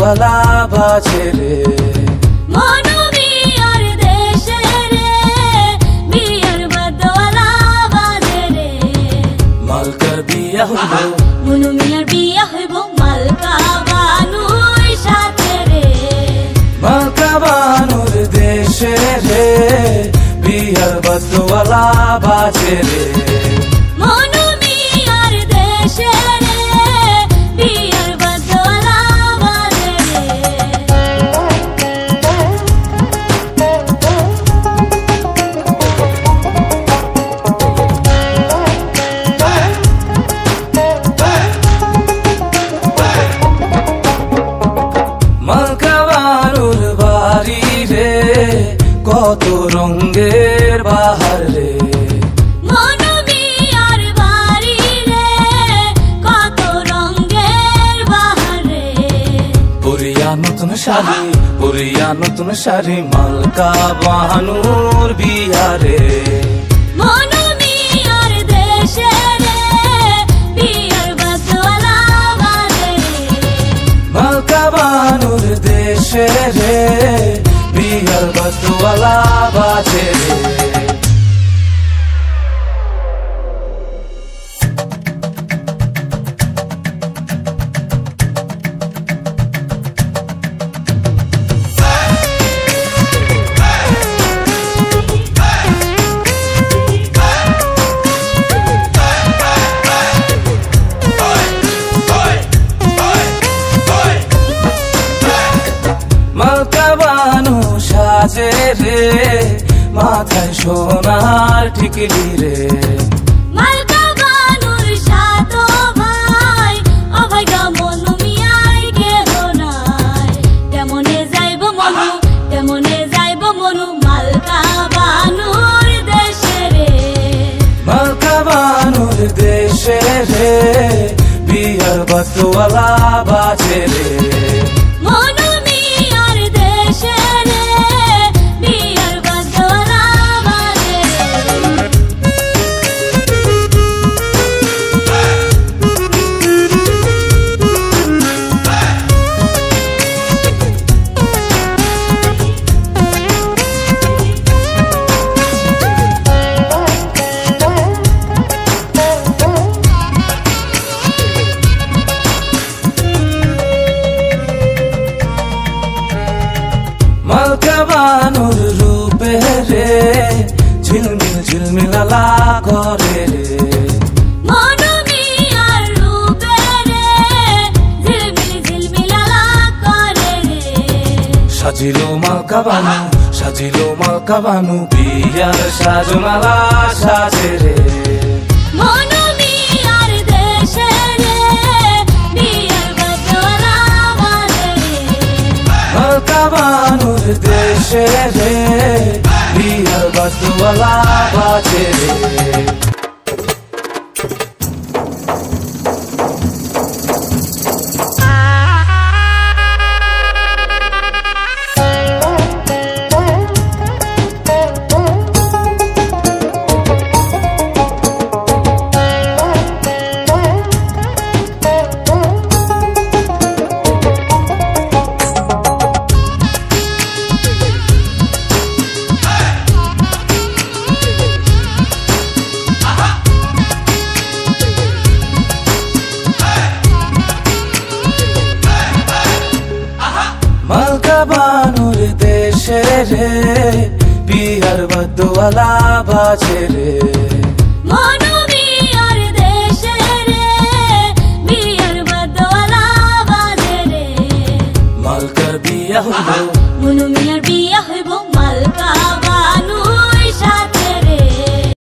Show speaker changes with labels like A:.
A: বদওয়ালা বাজে রে
B: মনু মিয়ার দেশে রে বিয়ার বদওয়ালা বাজে রে
A: মালকার বিয়া হইব
B: মনু মিয়ার বিয়া হইব মালকা বানুর সাথে রে
A: মালকা বানুর দেশে রে বিয়ার বদওয়ালা বাজে রে
B: মনু মিয়ার দেশে রে বিয়ার বদওয়ালা বাজে রে
A: মালকা বানুর বাড়ি রে কত রঙের বাহার রে
B: মনু মিয়ার বাড়ি রে কত রঙের বাহার রে
A: পুরিয়া নতুন শাড়ি মালকা বানুর বিয়া রে
B: মনু মিয়ার দেশে রে বিয়ার বদওয়ালা বাজে রে
A: মালকা বানুর দেশে রে বিয়ার বদওয়ালা বাজে রে মালকা বানু সাজে রে মাথায় সোনার টিকলি রে
B: মালকা বানুর সাতো ভাই অভাগা মনু মিয়ার কেহ নাই তেমনে যাইব মনু মালকা বানুর দেশে রে
A: মালকা বানুর দেশে রে বিয়ার বদওয়ালা বাজে রে
B: মনু মিয়ার দেশে রে বিয়ার বদওয়ালা বাজে রে
A: মালকা বানুর রূপে রে ঝিলমিল আলা করে রে
B: মনু মিয়ার রূপে রে ঝিলমিলালা করে রে
A: সাজিল মালকা বানু বিয়ার সাজমালা সাজে রে
B: মনু মিয়ার দেশে রে বিয়ার বদওয়ালা বাজে রে
A: মালকা বানুর দেশে রে বিয়ার বদওয়ালা বাজে রে মালকা বানুর দেশে রে বিয়ার বদওয়ালা বাজে রে
B: মনু মিয়ার দেশে রে বিয়ার বদওয়ালা বাজে রে
A: মালকার বিয়া হইব
B: মনু মিয়ার